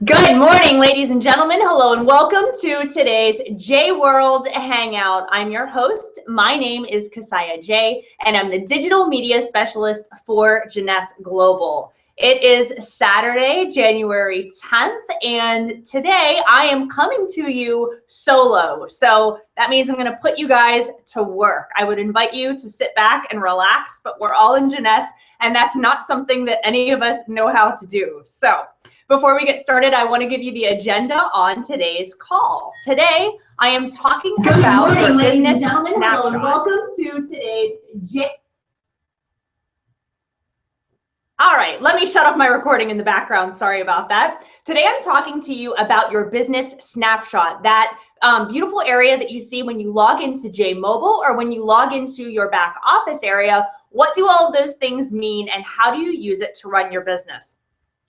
Good morning, ladies and gentlemen. Hello and welcome to today's J World Hangout. I'm your host. My name is Cassiah J, and I'm the digital media specialist for Jeunesse Global. It is Saturday, January 10th, and today I am coming to you solo. So that means I'm going to put you guys to work. I would invite you to sit back and relax, but we're all in Jeunesse, and that's not something that any of us know how to do. So before we get started, I want to give you the agenda on today's call. Today, I am talking about your business snapshot. Hello and welcome to today's All right, let me shut off my recording in the background. Sorry about that. Today, I'm talking to you about your business snapshot, that beautiful area that you see when you log into J Mobile or when you log into your back office area. What do all of those things mean, and how do you use it to run your business?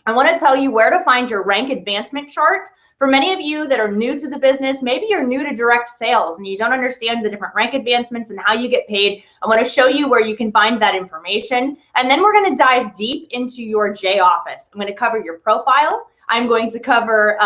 I want to tell you where to find your rank advancement chart. For many of you that are new to the business, maybe you're new to direct sales and you don't understand the different rank advancements and how you get paid. I want to show you where you can find that information. And then we're going to dive deep into your J office. I'm going to cover your profile. I'm going to cover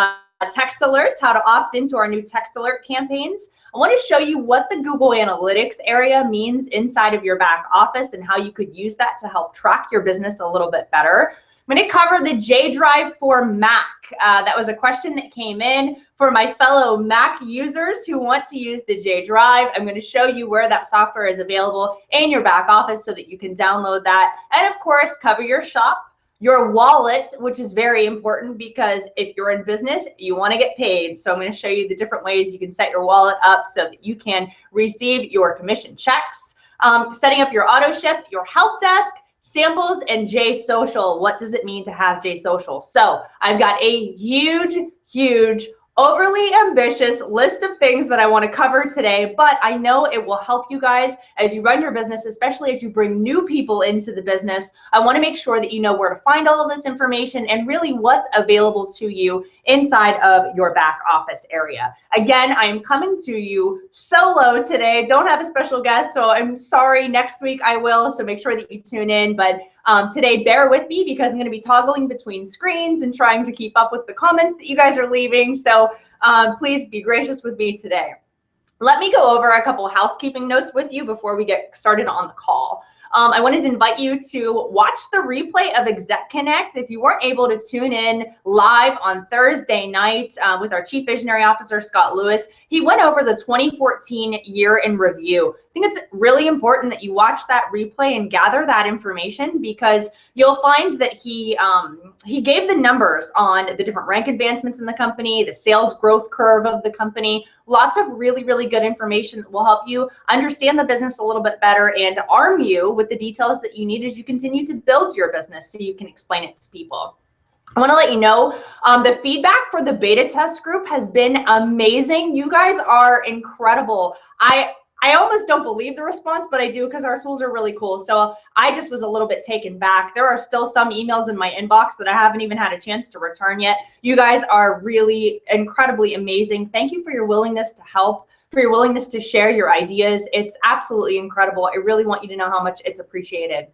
text alerts, how to opt into our new text alert campaigns. I want to show you what the Google Analytics area means inside of your back office and how you could use that to help track your business a little bit better. I'm going to cover the J Drive for Mac. That was a question that came in for my fellow Mac users who want to use the J Drive. I'm going to show you where that software is available in your back office so that you can download that. And of course, cover your shop, your wallet, which is very important because if you're in business, you want to get paid. So I'm going to show you the different ways you can set your wallet up so that you can receive your commission checks, setting up your auto ship, your help desk, samples, and J Social. What does it mean to have J Social? So I've got a huge, overly ambitious list of things that I want to cover today, but I know it will help you guys as you run your business, especially as you bring new people into the business. I want to make sure that you know where to find all of this information and really what's available to you inside of your back office area. Again, I am coming to you solo today. Don't have a special guest, so I'm sorry. Next week I will, so make sure that you tune in. But today, bear with me because I'm going to be toggling between screens and trying to keep up with the comments that you guys are leaving. So please be gracious with me today. Let me go over a couple of housekeeping notes with you before we get started on the call. I wanted to invite you to watch the replay of Exec Connect. If you weren't able to tune in live on Thursday night with our Chief Visionary Officer, Scott Lewis, he went over the 2014 year in review. I think it's really important that you watch that replay and gather that information because you'll find that he gave the numbers on the different rank advancements in the company, the sales growth curve of the company, lots of really good information that will help you understand the business a little bit better and arm you with the details that you need as you continue to build your business so you can explain it to people. I want to let you know the feedback for the beta test group has been amazing. You guys are incredible. I almost don't believe the response, but I do because our tools are really cool. So I just was a little bit taken back. There are still some emails in my inbox that I haven't even had a chance to return yet. You guys are really incredibly amazing. Thank you for your willingness to help, for your willingness to share your ideas. It's absolutely incredible. I really want you to know how much it's appreciated.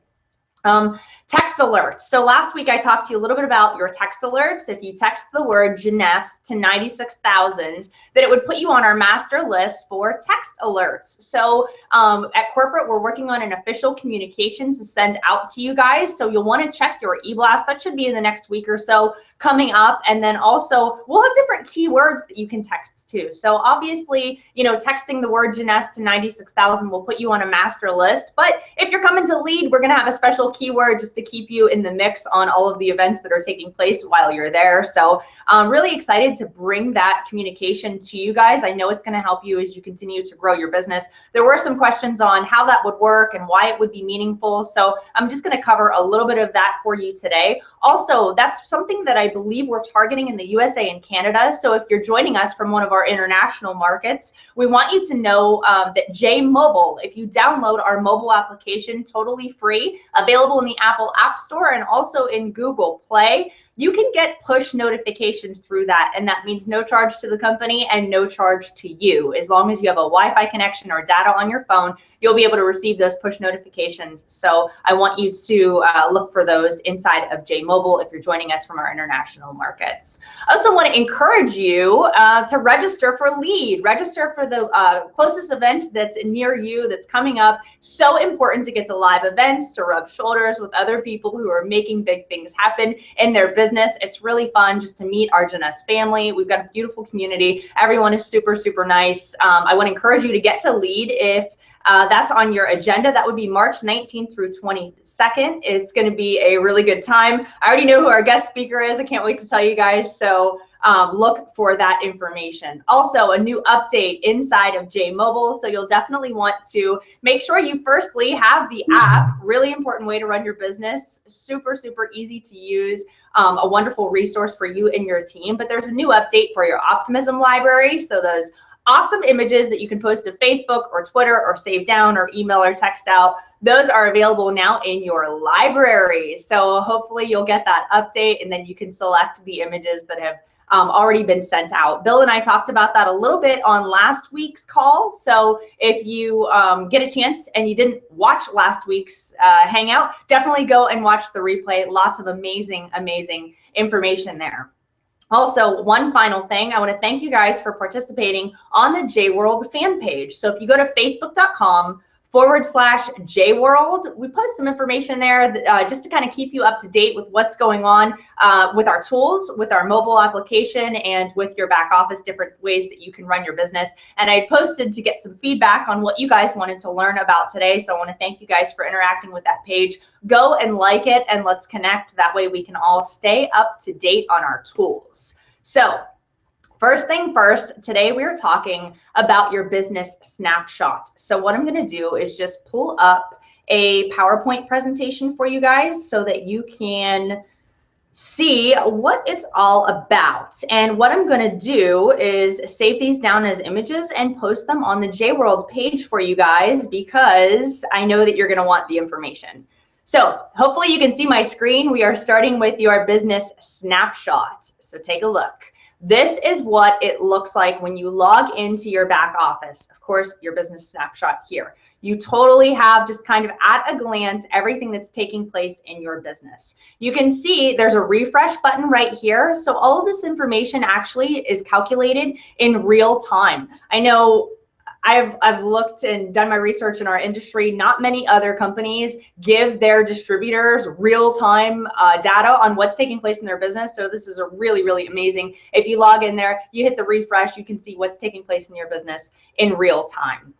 Text alerts. So last week I talked to you a little bit about your text alerts. If you text the word Jeunesse to 96,000, then it would put you on our master list for text alerts. So at corporate, we're working on an official communications to send out to you guys. So you'll want to check your e-blast. That should be in the next week or so coming up. And then also we'll have different keywords that you can text to. So obviously, you know, texting the word Jeunesse to 96,000 will put you on a master list. But if you're coming to lead, we're going to have a special keyword just to keep you in the mix on all of the events that are taking place while you're there. So I'm really excited to bring that communication to you guys. I know it's going to help you as you continue to grow your business. There were some questions on how that would work and why it would be meaningful. So I'm just going to cover a little bit of that for you today. Also, that's something that I believe we're targeting in the USA and Canada. So if you're joining us from one of our international markets, we want you to know that J Mobile, if you download our mobile application totally free, available in the Apple App Store and also in Google Play, you can get push notifications through that, and that means no charge to the company and no charge to you. As long as you have a Wi-Fi connection or data on your phone, you'll be able to receive those push notifications. So I want you to look for those inside of J-Mobile if you're joining us from our international markets. I also want to encourage you to register for LEAD. Register for the closest event that's near you that's coming up. So important to get to live events, to rub shoulders with other people who are making big things happen in their business. It's really fun just to meet our Jeunesse family. We've got a beautiful community. Everyone is super, super nice. I want to encourage you to get to LEAD if that's on your agenda. That would be March 19th through 22nd. It's going to be a really good time. I already know who our guest speaker is. I can't wait to tell you guys. So look for that information. Also, a new update inside of J-Mobile. So you'll definitely want to make sure you firstly have the app. Really important way to run your business. Super, super easy to use. A wonderful resource for you and your team. But there's a new update for your Optimism library. So those awesome images that you can post to Facebook or Twitter or save down or email or text out, those are available now in your library. So hopefully you'll get that update, and then you can select the images that have already been sent out. Bill and I talked about that a little bit on last week's call. So if you get a chance and you didn't watch last week's hangout, definitely go and watch the replay. Lots of amazing, amazing information there. Also, one final thing, I want to thank you guys for participating on the J-World fan page. So if you go to facebook.com/J-World, we post some information there just to kind of keep you up to date with what's going on with our tools, with our mobile application, and with your back office, different ways that you can run your business. And I posted to get some feedback on what you guys wanted to learn about today. So I want to thank you guys for interacting with that page. Go and like it, and let's connect. That way we can all stay up to date on our tools. So first thing first, today we are talking about your business snapshot. So what I'm going to do is just pull up a PowerPoint presentation for you guys so that you can see what it's all about. And what I'm going to do is save these down as images and post them on the J-World page for you guys, because I know that you're going to want the information. So hopefully you can see my screen. We are starting with your business snapshot. So take a look. This is what it looks like when you log into your back office. Of course, your business snapshot here. You totally have just kind of at a glance everything that's taking place in your business. You can see there's a refresh button right here. So all of this information actually is calculated in real time. I know I've looked and done my research in our industry. Not many other companies give their distributors real-time data on what's taking place in their business. So this is a really, really amazing. If you log in there, you hit the refresh, you can see what's taking place in your business in real time.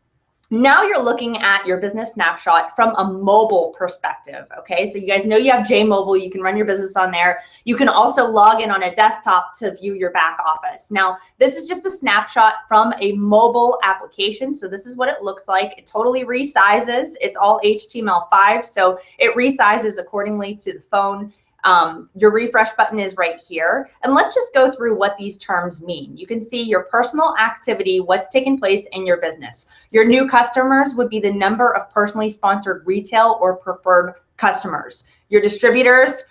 Now you're looking at your business snapshot from a mobile perspective, okay? So you guys know you have J-Mobile, you can run your business on there. You can also log in on a desktop to view your back office. Now, this is just a snapshot from a mobile application. So this is what it looks like. It totally resizes. It's all HTML5, so it resizes accordingly to the phone. Your refresh button is right here. And let's just go through what these terms mean. You can see your personal activity, what's taking place in your business. Your new customers would be the number of personally sponsored retail or preferred customers. Your distributors,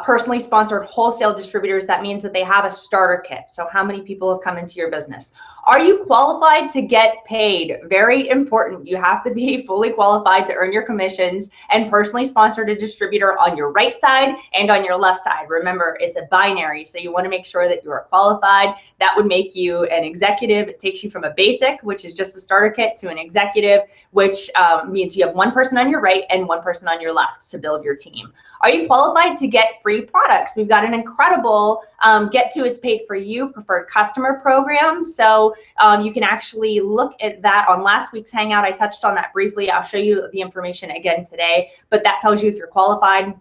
personally sponsored wholesale distributors, that means that they have a starter kit. So how many people have come into your business? Are you qualified to get paid? Very important. You have to be fully qualified to earn your commissions, and personally sponsored a distributor on your right side and on your left side. Remember, it's a binary, so you want to make sure that you are qualified. That would make you an executive. It takes you from a basic, which is just a starter kit, to an executive, which means you have one person on your right and one person on your left to build your team. Are you qualified to get free products? We've got an incredible Get to It's Paid For You preferred customer program. So you can actually look at that on last week's Hangout. I touched on that briefly. I'll show you the information again today, but that tells you if you're qualified.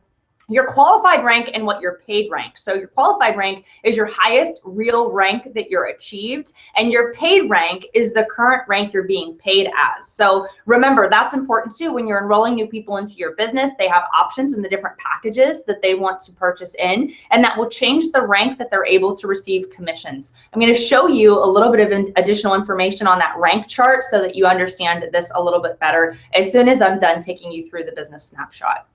Your qualified rank and what your paid rank. So your qualified rank is your highest real rank that you're achieved, and your paid rank is the current rank you're being paid as. So remember, that's important too. When you're enrolling new people into your business, they have options in the different packages that they want to purchase in, and that will change the rank that they're able to receive commissions. I'm going to show you a little bit of additional information on that rank chart so that you understand this a little bit better as soon as I'm done taking you through the business snapshot.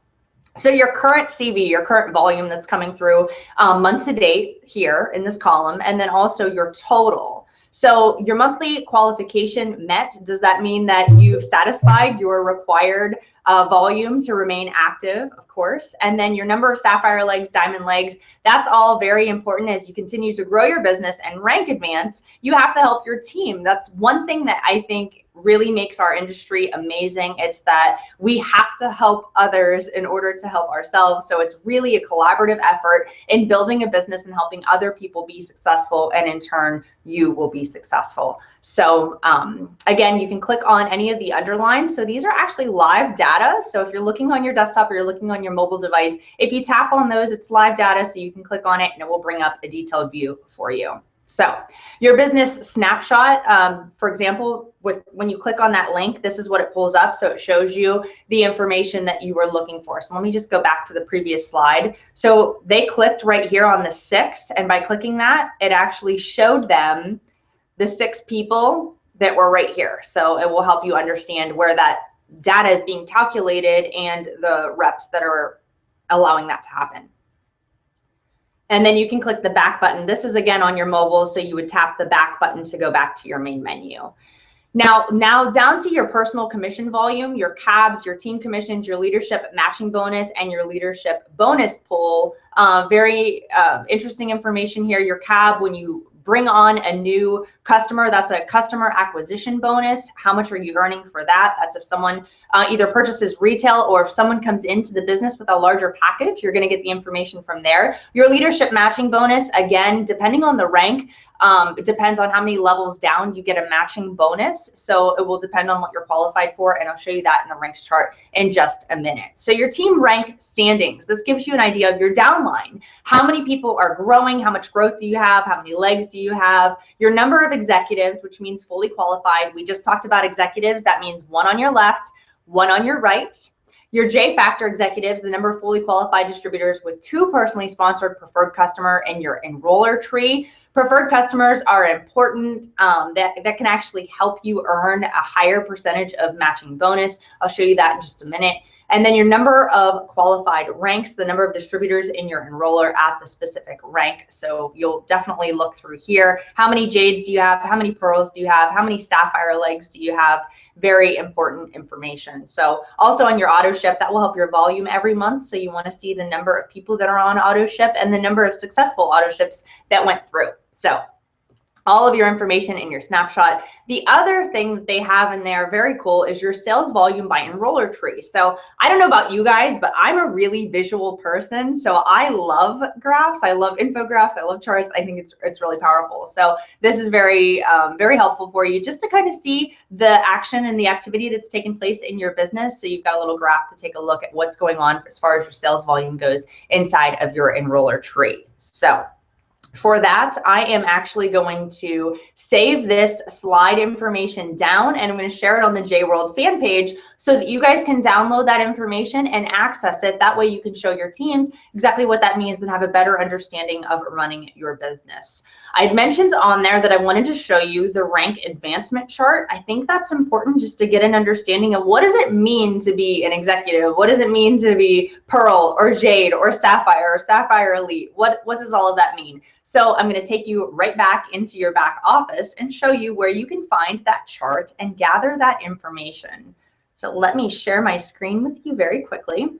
So your current CV, your current volume that's coming through month to date here in this column, and then also your total. So your monthly qualification met. Does that mean that you've satisfied your required volume to remain active? Of course. And then your number of sapphire legs, diamond legs, that's all very important as you continue to grow your business and rank advance. You have to help your team. That's one thing that I think really makes our industry amazing. It's that we have to help others in order to help ourselves. So it's really a collaborative effort in building a business and helping other people be successful, and in turn you will be successful. So again, you can click on any of the underlines. So these are actually live data. So if you're looking on your desktop or you're looking on your mobile device, if you tap on those, it's live data, so you can click on it and it will bring up a detailed view for you. So your business snapshot, for example, when you click on that link, this is what it pulls up. So it shows you the information that you were looking for. So let me just go back to the previous slide. So they clicked right here on the 6, and by clicking that, it actually showed them the 6 people that were right here. So it will help you understand where that data is being calculated and the reps that are allowing that to happen. And then you can click the back button. This is again on your mobile, so you would tap the back button to go back to your main menu. Now down to your personal commission volume, your cabs, your team commissions, your leadership matching bonus, and your leadership bonus pool. Very interesting information here. Your cab, when you bring on a new customer, that's a customer acquisition bonus. How much are you earning for that? That's if someone either purchases retail, or if someone comes into the business with a larger package, you're going to get the information from there. Your leadership matching bonus, again, depending on the rank, it depends on how many levels down you get a matching bonus. So it will depend on what you're qualified for, and I'll show you that in the ranks chart in just a minute. So your team rank standings, this gives you an idea of your downline. How many people are growing? How much growth do you have? How many legs do you have? Your number of executives, which means fully qualified. We just talked about executives. That means 1 on your left, 1 on your right. Your J-Factor executives, the number of fully qualified distributors with 2 personally sponsored preferred customer in your enroller tree. Preferred customers are important. That can actually help you earn a higher percentage of matching bonus. I'll show you that in just a minute. And then your number of qualified ranks, the number of distributors in your enroller at the specific rank. So you'll definitely look through here. How many jades do you have? How many pearls do you have? How many sapphire legs do you have? Very important information. So also on your auto ship, that will help your volume every month. So you want to see the number of people that are on auto ship and the number of successful auto ships that went through. So all of your information in your snapshot. The other thing that they have in there, very cool, is your sales volume by enroller tree. So I don't know about you guys, but I'm a really visual person. So I love graphs. I love infographics. I love charts. I think it's really powerful. So this is very, very helpful for you just to kind of see the action and the activity that's taking place in your business. So you've got a little graph to take a look at what's going on as far as your sales volume goes inside of your enroller tree. So for that, I am actually going to save this slide information down, and I'm going to share it on the J-World fan page so that you guys can download that information and access it. That way you can show your teams exactly what that means and have a better understanding of running your business. I'd mentioned on there that I wanted to show you the rank advancement chart. I think that's important just to get an understanding of what does it mean to be an executive? What does it mean to be Pearl or Jade or Sapphire Elite? What does all of that mean? So I'm going to take you right back into your back office and show you where you can find that chart and gather that information. So let me share my screen with you very quickly.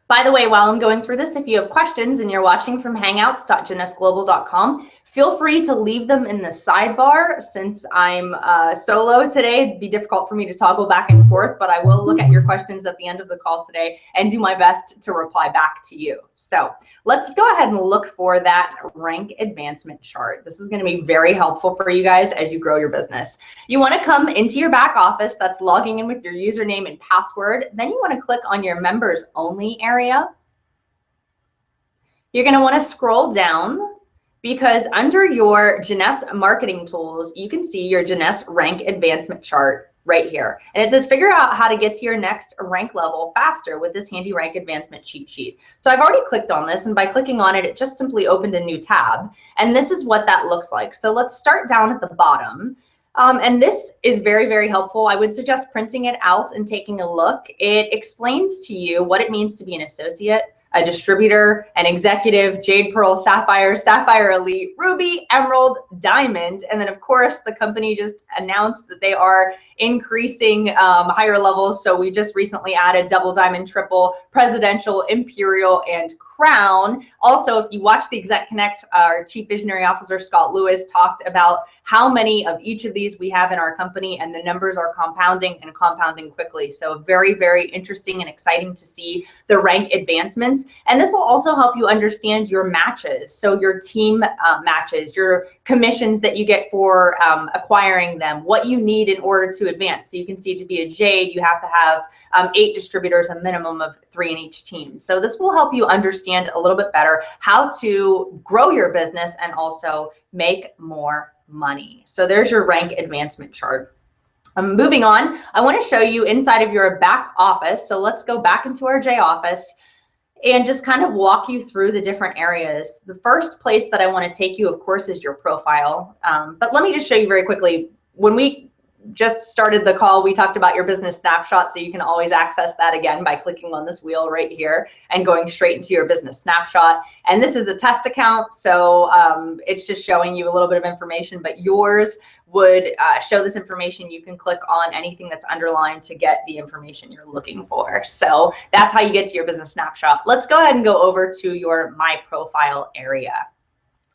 By the way, while I'm going through this, if you have questions and you're watching from hangouts.jeunesseglobal.com, feel free to leave them in the sidebar. Since I'm solo today, it'd be difficult for me to toggle back and forth, but I will look at your questions at the end of the call today and do my best to reply back to you. So let's go ahead and look for that rank advancement chart. This is going to be very helpful for you guys as you grow your business. You want to come into your back office, that's logging in with your username and password. Then you want to click on your members only area. You're going to want to scroll down, because under your Jeunesse marketing tools, you can see your Jeunesse rank advancement chart right here. And it says figure out how to get to your next rank level faster with this handy rank advancement cheat sheet. So I've already clicked on this, and by clicking on it, it just simply opened a new tab. And this is what that looks like. So let's start down at the bottom. And this is very, very helpful. I would suggest printing it out and taking a look. It explains to you what it means to be an associate, a distributor, an executive, jade, pearl, sapphire, sapphire elite, ruby, emerald, diamond. And then of course the company just announced that they are increasing higher levels. So we just recently added double diamond, triple, presidential, imperial, and crown. Also, if you watch the Exec Connect, our Chief Visionary Officer, Scott Lewis, talked about how many of each of these we have in our company, and the numbers are compounding and compounding quickly. So very, very interesting and exciting to see the rank advancements. And this will also help you understand your matches. So your team matches, your commissions that you get for acquiring them, what you need in order to advance. So you can see, to be a jade, you have to have 8 distributors, a minimum of 3 in each team. So this will help you understand a little bit better how to grow your business and also make more money. So there's your rank advancement chart. Moving on, I want to show you inside of your back office. So let's go back into our J office and just kind of walk you through the different areas. The first place that I want to take you, of course, is your profile. But let me just show you very quickly. When we just started the call, we talked about your business snapshot, so you can always access that again by clicking on this wheel right here and going straight into your business snapshot. And this is a test account, so it's just showing you a little bit of information, but yours would show this information. You can click on anything that's underlined to get the information you're looking for. So that's how you get to your business snapshot. Let's go ahead and go over to your My Profile area.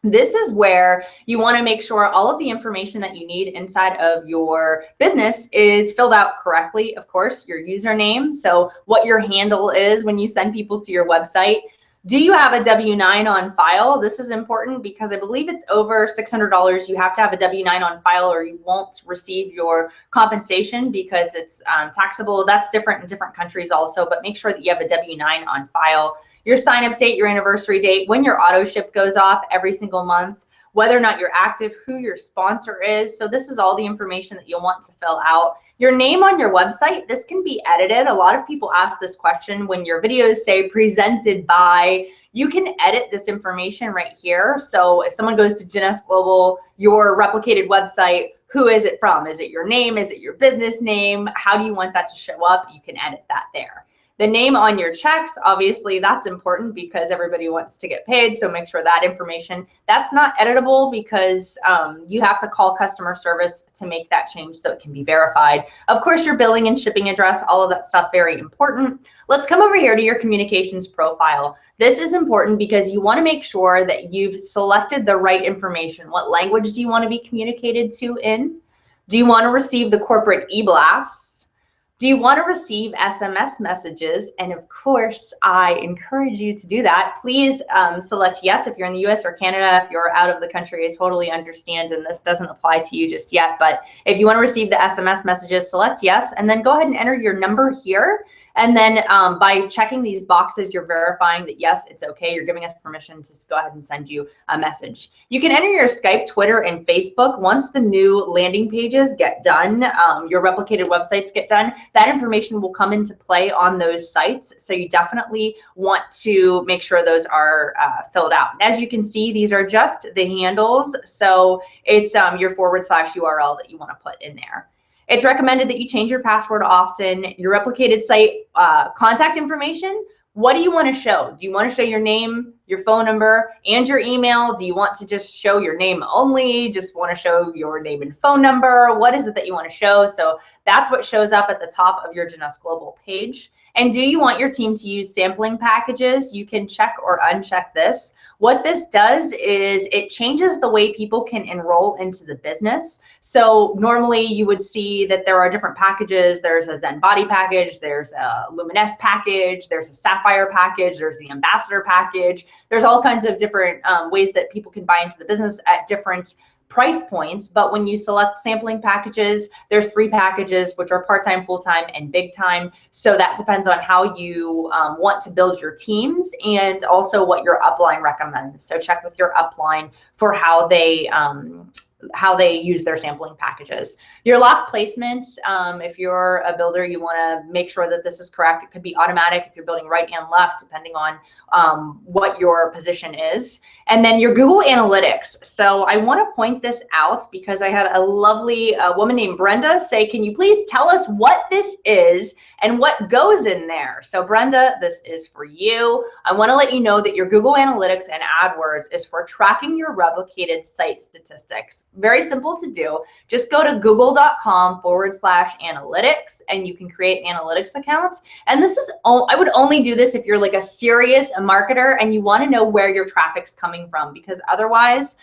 This is where you want to make sure all of the information that you need inside of your business is filled out correctly. Of course, your username, so what your handle is when you send people to your website. Do you have a W-9 on file? This is important because I believe it's over $600. You have to have a W-9 on file or you won't receive your compensation because it's taxable. That's different in different countries also, but make sure that you have a W-9 on file. Your sign-up date, your anniversary date, when your auto ship goes off every single month, whether or not you're active, who your sponsor is. So this is all the information that you'll want to fill out. Your name on your website, this can be edited. A lot of people ask this question when your videos say presented by. You can edit this information right here. So if someone goes to Jeunesse Global, your replicated website, who is it from? Is it your name? Is it your business name? How do you want that to show up? You can edit that there. The name on your checks, obviously that's important because everybody wants to get paid. So make sure that information, that's not editable because you have to call customer service to make that change so it can be verified. Of course, your billing and shipping address, all of that stuff, very important. Let's come over here to your communications profile. This is important because you want to make sure that you've selected the right information. What language do you want to be communicated to in? Do you want to receive the corporate e-blasts? Do you want to receive SMS messages? And of course, I encourage you to do that. Please select yes if you're in the US or Canada. If you're out of the country, I totally understand, and this doesn't apply to you just yet. But if you want to receive the SMS messages, select yes, and then go ahead and enter your number here. And then by checking these boxes, you're verifying that yes, it's okay. You're giving us permission to go ahead and send you a message. You can enter your Skype, Twitter, and Facebook. Once the new landing pages get done, your replicated websites get done, that information will come into play on those sites. So you definitely want to make sure those are filled out. And as you can see, these are just the handles. So it's your / URL that you want to put in there. It's recommended that you change your password often. Your replicated site contact information, what do you want to show? Do you want to show your name, your phone number, and your email? Do you want to just show your name only? Just want to show your name and phone number? What is it that you want to show? So that's what shows up at the top of your Jeunesse Global page. And do you want your team to use sampling packages? You can check or uncheck this. What this does is it changes the way people can enroll into the business. So normally you would see that there are different packages. There's a Zen Body package, there's a Luminous package, there's a Sapphire package, there's the Ambassador package. There's all kinds of different ways that people can buy into the business at different price points. But when you select sampling packages, there's 3 packages, which are part-time, full-time, and big time. So that depends on how you want to build your teams and also what your upline recommends. So check with your upline for how they use their sampling packages. Your lock placements, if you're a builder, you want to make sure that this is correct. It could be automatic if you're building right and left, depending on what your position is. And then your Google Analytics. So I want to point this out because I had a lovely woman named Brenda say, can you please tell us what this is and what goes in there? So Brenda, this is for you. I want to let you know that your Google Analytics and AdWords is for tracking your replicated site statistics. Very simple to do. Just go to google.com/analytics and you can create analytics accounts. And this is, I would only do this if you're like a serious marketer and you want to know where your traffic's coming from, because otherwise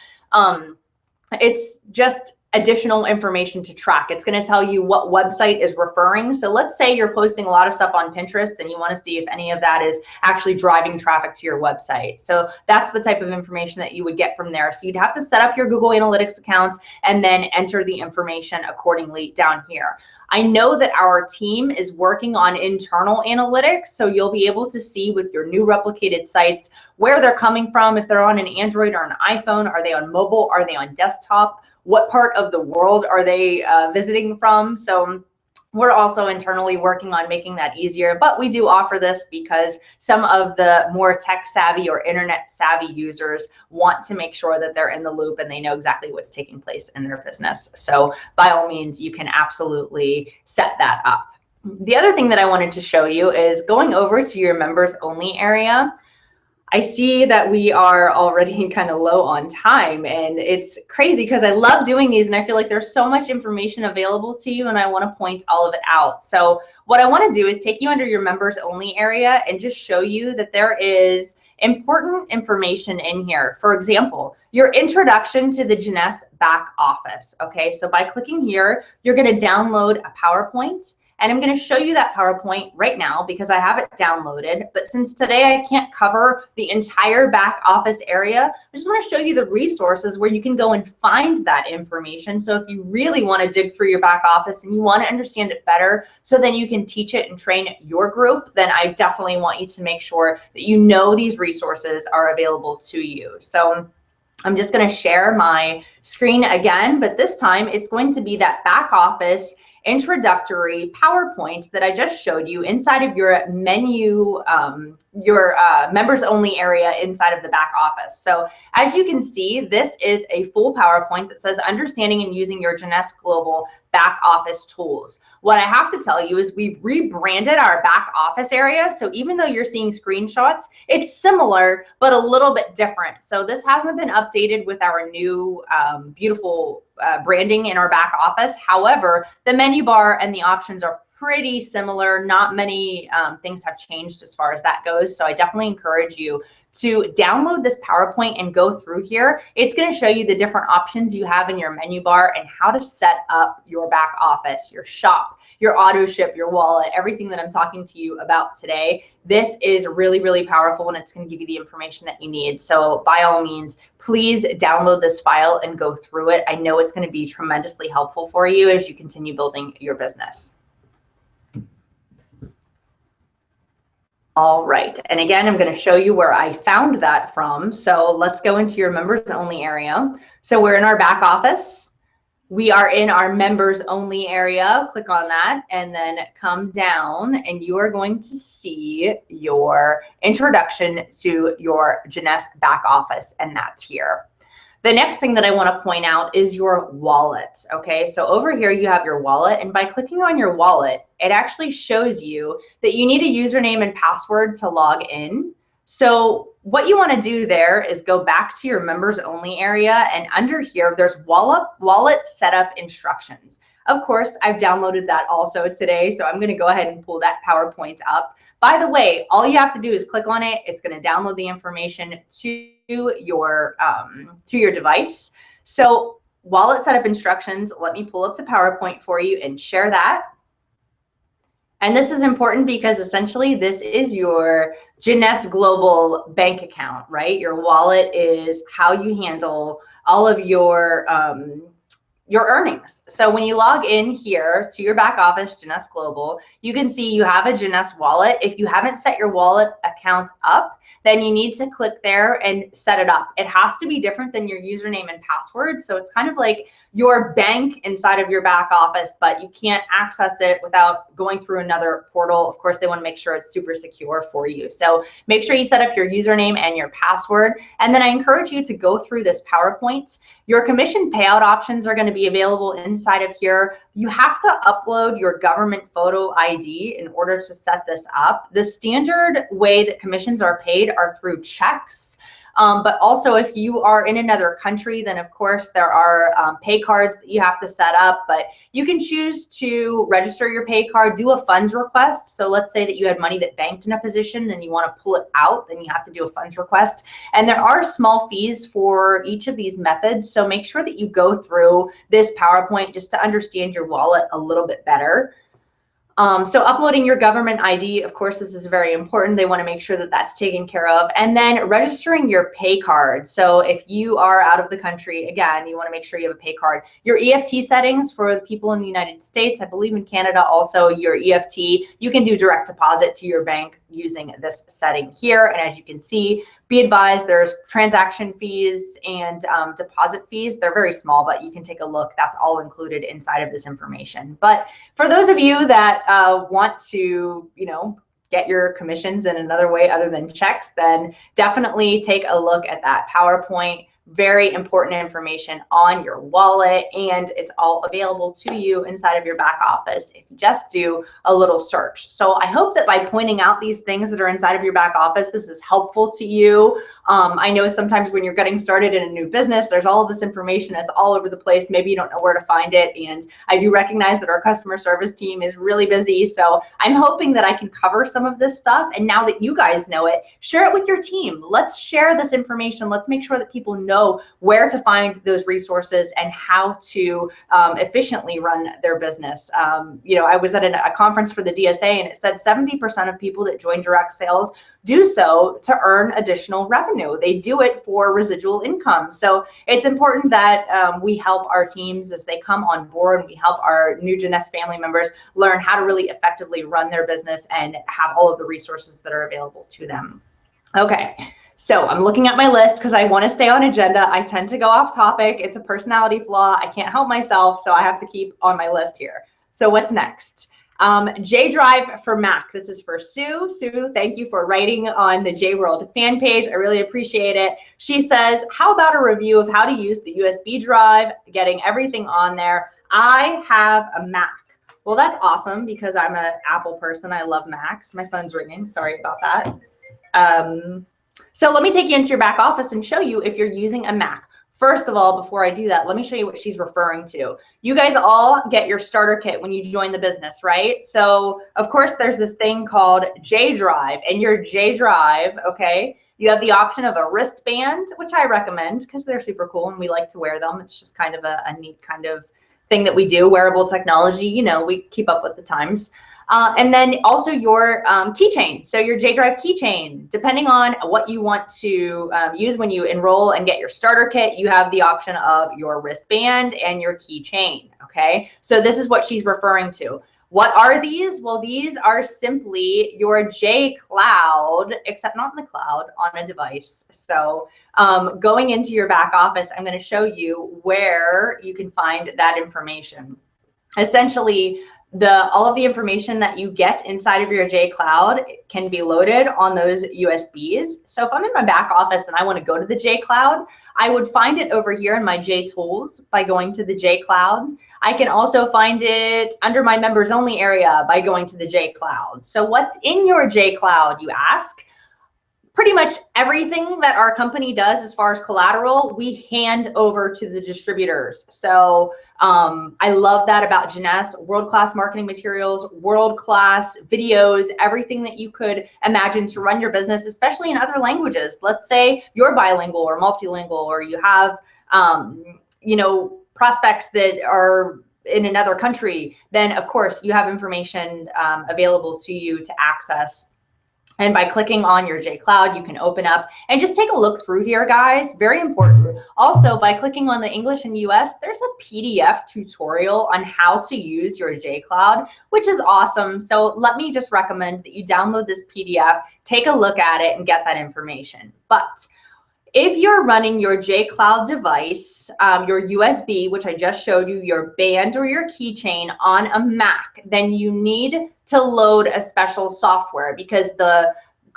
it's just additional information to track. It's going to tell you what website is referring. So let's say you're posting a lot of stuff on Pinterest and you want to see if any of that is actually driving traffic to your website. So that's the type of information that you would get from there. So you'd have to set up your Google Analytics account and then enter the information accordingly down here. I know that our team is working on internal analytics, so you'll be able to see with your new replicated sites where they're coming from, if they're on an Android or an iPhone, are they on mobile, are they on desktop, what part of the world are they visiting from. So we're also internally working on making that easier, but we do offer this because some of the more tech savvy or internet savvy users want to make sure that they're in the loop and they know exactly what's taking place in their business. So by all means, you can absolutely set that up. The other thing that I wanted to show you is going over to your members only area. I see that we are already kind of low on time, and it's crazy because I love doing these and I feel like there's so much information available to you and I want to point all of it out. So what I want to do is take you under your members only area and just show you that there is important information in here. For example, your introduction to the Jeunesse back office. Okay, so by clicking here, you're going to download a PowerPoint. And I'm going to show you that PowerPoint right now because I have it downloaded. But since today I can't cover the entire back office area, I just want to show you the resources where you can go and find that information. So if you really want to dig through your back office and you want to understand it better so then you can teach it and train your group, then I definitely want you to make sure that you know these resources are available to you. So I'm just going to share my screen again, but this time it's going to be that back office introductory PowerPoint that I just showed you inside of your menu, your members only area inside of the back office. So as you can see, this is a full PowerPoint that says understanding and using your Jeunesse Global back office tools. What I have to tell you is we've rebranded our back office area. So even though you're seeing screenshots, it's similar, but a little bit different. So this hasn't been updated with our new beautiful branding in our back office. However, the menu bar and the options are pretty similar. Not many things have changed as far as that goes. So I definitely encourage you to download this PowerPoint and go through here. It's going to show you the different options you have in your menu bar and how to set up your back office, your shop, your auto ship, your wallet, everything that I'm talking to you about today. This is really, really powerful and it's going to give you the information that you need. So by all means, please download this file and go through it. I know it's going to be tremendously helpful for you as you continue building your business. All right, and again, I'm going to show you where I found that from. So let's go into your members only area. So we're in our back office. We are in our members only area. Click on that and then come down and you are going to see your introduction to your Jeunesse back office, and that's here. The next thing that I want to point out is your wallet. Okay, so over here you have your wallet, and by clicking on your wallet, it actually shows you that you need a username and password to log in. So what you want to do there is go back to your members only area, and under here there's wallet setup instructions. Of course, I've downloaded that also today, so I'm going to go ahead and pull that PowerPoint up. By the way, all you have to do is click on it. It's going to download the information to your device. So wallet setup instructions, let me pull up the PowerPoint for you and share that. And this is important because essentially this is your Jeunesse Global bank account, right? Your wallet is how you handle all of your earnings. So when you log in here to your back office, Jeunesse Global, you can see you have a Jeunesse wallet. If you haven't set your wallet account up, then you need to click there and set it up. It has to be different than your username and password. So it's kind of like your bank inside of your back office, but you can't access it without going through another portal. Of course, they want to make sure it's super secure for you. So make sure you set up your username and your password. And then I encourage you to go through this PowerPoint. Your commission payout options are going to be available inside of here. You have to upload your government photo ID in order to set this up. The standard way that commissions are paid are through checks. But also if you are in another country, then of course there are pay cards that you have to set up, but you can choose to register your pay card, do a funds request. So let's say that you had money that banked in a position and you want to pull it out, then you have to do a funds request. And there are small fees for each of these methods. So make sure that you go through this PowerPoint just to understand your wallet a little bit better. So uploading your government ID, of course, this is very important. They want to make sure that that's taken care of. And then registering your pay card. So if you are out of the country, again, you want to make sure you have a pay card. Your EFT settings for the people in the United States, I believe in Canada also, your EFT, you can do direct deposit to your bank using this setting here. And as you can see, be advised, there's transaction fees and deposit fees. They're very small, but you can take a look. That's all included inside of this information. But for those of you that want to, get your commissions in another way other than checks, then definitely take a look at that PowerPoint. Very important information on your wallet, and it's all available to you inside of your back office if you just do a little search. So I hope that by pointing out these things that are inside of your back office, this is helpful to you. I know sometimes when you're getting started in a new business, there's all of this information that's all over the place. Maybe you don't know where to find it, and I do recognize that our customer service team is really busy. So I'm hoping that I can cover some of this stuff, and now that you guys know it, share it with your team. Let's share this information. Let's make sure that people know where to find those resources and how to efficiently run their business. I was at a conference for the DSA, and it said 70% of people that join direct sales do so to earn additional revenue. They do it for residual income. So it's important that we help our teams as they come on board, and we help our new Jeunesse family members learn how to really effectively run their business and have all of the resources that are available to them. Okay. So I'm looking at my list because I want to stay on agenda. I tend to go off topic. It's a personality flaw. I can't help myself, so I have to keep on my list here. So what's next? J Drive for Mac. This is for Sue. Sue, thank you for writing on the J World fan page. I really appreciate it. She says, how about a review of how to use the USB drive, getting everything on there? I have a Mac. Well, that's awesome because I'm an Apple person. I love Macs. My phone's ringing. Sorry about that. So let me take you into your back office and show you if you're using a Mac. First of all, before I do that, let me show you what she's referring to. You guys all get your starter kit when you join the business, right? So of course there's this thing called J Drive, and your J Drive, okay, you have the option of a wristband, which I recommend because they're super cool and we like to wear them. It's just kind of a neat kind of thing that we do, wearable technology, we keep up with the times. And then also your keychain. So your J Drive keychain, depending on what you want to use when you enroll and get your starter kit, you have the option of your wristband and your keychain. Okay, so this is what she's referring to. What are these? Well, these are simply your J Cloud, except not in the cloud, on a device. So going into your back office, I'm going to show you where you can find that information. Essentially, all of the information that you get inside of your J Cloud can be loaded on those USBs. So if I'm in my back office and I want to go to the J Cloud, I would find it over here in my J Tools by going to the J Cloud. I can also find it under my members only area by going to the J Cloud. So what's in your J Cloud, you ask? Pretty much everything that our company does as far as collateral, we hand over to the distributors. So I love that about Jeunesse. World-class marketing materials, world-class videos, everything that you could imagine to run your business, especially in other languages. Let's say you're bilingual or multilingual, or you have prospects that are in another country, then of course you have information available to you to access. And by clicking on your J Cloud, you can open up and just take a look through here, guys. Very important. Also, by clicking on the English and US, there's a PDF tutorial on how to use your J Cloud, which is awesome. So let me just recommend that you download this PDF, take a look at it, and get that information. But if you're running your J Cloud device, your USB, which I just showed you, your band or your keychain on a Mac, then you need to load a special software because the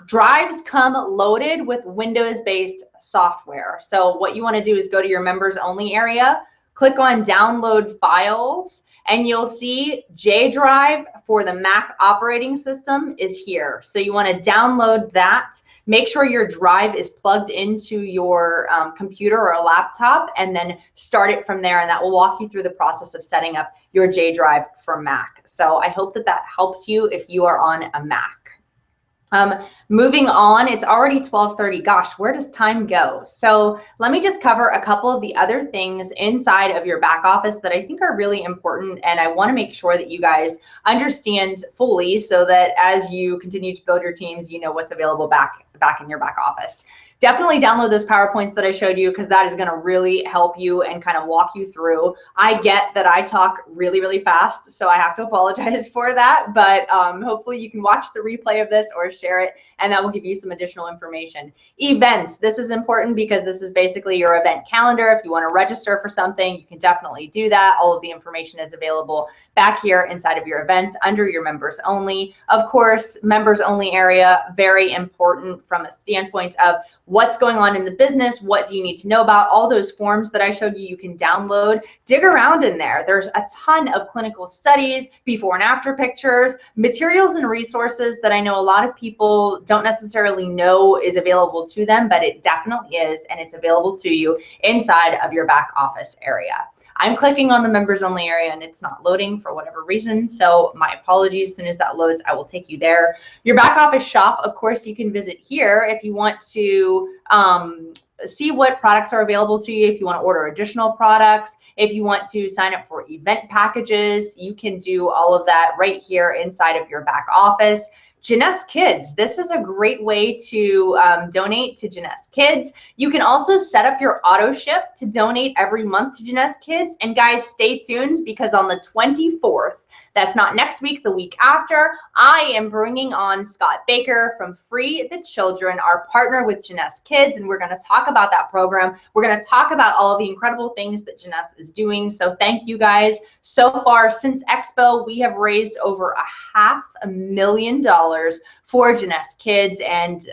drives come loaded with Windows-based software. So what you want to do is go to your members only area, click on download files, and you'll see J Drive for the Mac operating system is here. So you want to download that. Make sure your drive is plugged into your computer or a laptop, and then start it from there, and that will walk you through the process of setting up your J Drive for Mac. So I hope that that helps you if you are on a Mac. Moving on, it's already 12:30. Gosh, where does time go? So let me just cover a couple of the other things inside of your back office that I think are really important, and I want to make sure that you guys understand fully so that as you continue to build your teams, you know what's available back in your back office. Definitely download those PowerPoints that I showed you, because that is going to really help you and kind of walk you through. I get that I talk really, really fast, so I have to apologize for that, but hopefully you can watch the replay of this or share it, and that will give you some additional information. Events, this is important because this is basically your event calendar. If you want to register for something, you can definitely do that. All of the information is available back here inside of your events under your members only. Of course, members only area, very important from a standpoint of what's going on in the business, what do you need to know about. All those forms that I showed you, you can download, dig around in there. There's a ton of clinical studies, before and after pictures, materials and resources that I know a lot of people don't necessarily know is available to them, but it definitely is, and it's available to you inside of your back office area. I'm clicking on the members only area and it's not loading for whatever reason, so my apologies. As soon as that loads, I will take you there. Your back office shop, of course, you can visit here if you want to see what products are available to you, if you want to order additional products, if you want to sign up for event packages, you can do all of that right here inside of your back office. Jeunesse Kids, this is a great way to donate to Jeunesse Kids. You can also set up your auto ship to donate every month to Jeunesse Kids. And guys, stay tuned, because on the 24th, that's not next week, the week after, I am bringing on Scott Baker from Free the Children, our partner with Jeunesse Kids, and we're going to talk about that program. We're going to talk about all of the incredible things that Jeunesse is doing. So thank you guys. So far since Expo, we have raised over $500,000 for Jeunesse Kids, and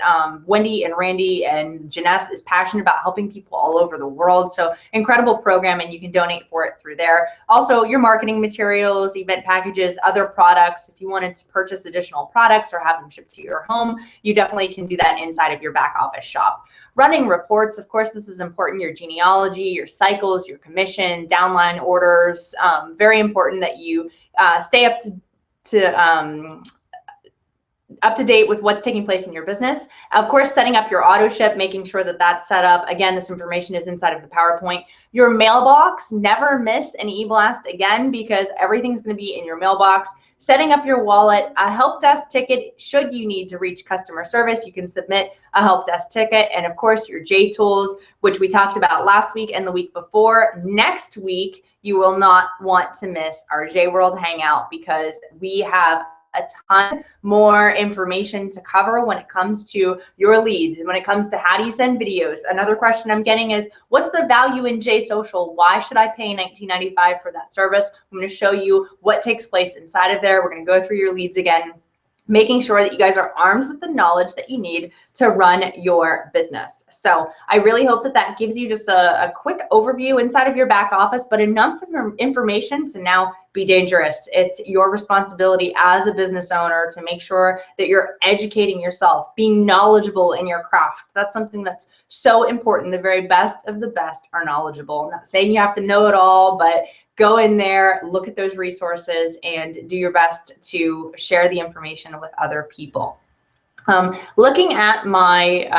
Wendy and Randy and Jeunesse is passionate about helping people all over the world. So incredible program, and you can donate for it through there. Also, your marketing materials, event packages, other products. If you wanted to purchase additional products or have them shipped to your home, you definitely can do that inside of your back office shop. Running reports, of course, this is important. Your genealogy, your cycles, your commission, downline orders. Very important that you stay up to date with what's taking place in your business. Of course, setting up your auto ship, making sure that that's set up. Again, this information is inside of the PowerPoint. Your mailbox, never miss an e-blast again, because everything's going to be in your mailbox. Setting up your wallet, a help desk ticket, should you need to reach customer service, you can submit a help desk ticket. And of course, your J tools, which we talked about last week and the week before. Next week, you will not want to miss our J World Hangout, because we have a ton more information to cover when it comes to your leads, when it comes to how do you send videos. Another question I'm getting is, what's the value in J Social? Why should I pay $19.95 for that service? I'm going to show you what takes place inside of there. We're going to go through your leads again, making sure that you guys are armed with the knowledge that you need to run your business. So I really hope that that gives you just a quick overview inside of your back office, but enough information to now be dangerous. It's your responsibility as a business owner to make sure that you're educating yourself, being knowledgeable in your craft. That's something that's so important. The very best of the best are knowledgeable. I'm not saying you have to know it all, but go in there, look at those resources, and do your best to share the information with other people. Looking at my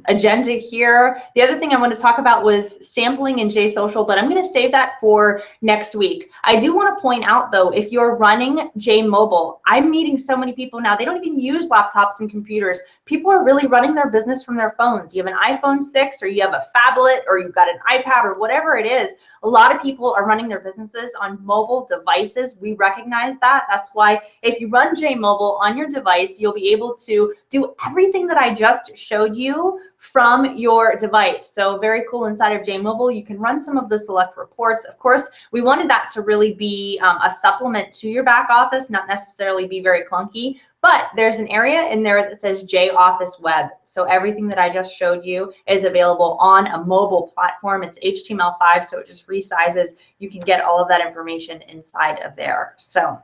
agenda here, the other thing I want to talk about was sampling in J Social, but I'm going to save that for next week. I do want to point out, though, if you're running J Mobile, I'm meeting so many people now, they don't even use laptops and computers. People are really running their business from their phones. You have an iPhone 6, or you have a phablet, or you've got an iPad, or whatever it is. A lot of people are running their businesses on mobile devices. We recognize that. That's why if you run J Mobile on your device, you'll be able to do everything that I just showed you from your device. So very cool. Inside of JMobile, you can run some of the select reports. Of course, we wanted that to really be a supplement to your back office, not necessarily be very clunky, but there's an area in there that says J Office Web. So everything that I just showed you is available on a mobile platform. It's HTML5, so it just resizes. You can get all of that information inside of there. So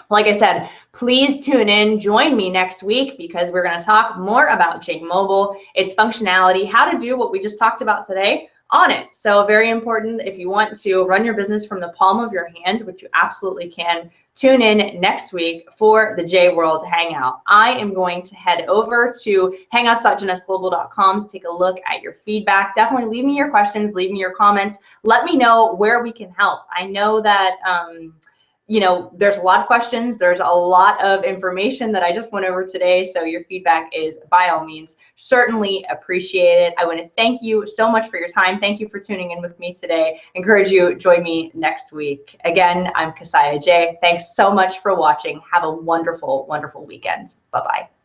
like I said, please tune in, join me next week, because we're going to talk more about JMobile, its functionality, how to do what we just talked about today on it. So very important, if you want to run your business from the palm of your hand, which you absolutely can, tune in next week for the J World Hangout. I am going to head over to hangouts.jeunesse.global.com to take a look at your feedback. Definitely leave me your questions, leave me your comments. Let me know where we can help. I know that you know, there's a lot of questions. There's a lot of information that I just went over today. So your feedback is by all means certainly appreciated. I want to thank you so much for your time. Thank you for tuning in with me today. Encourage you, join me next week. Again, I'm Cassiah J. Thanks so much for watching. Have a wonderful, wonderful weekend. Bye-bye.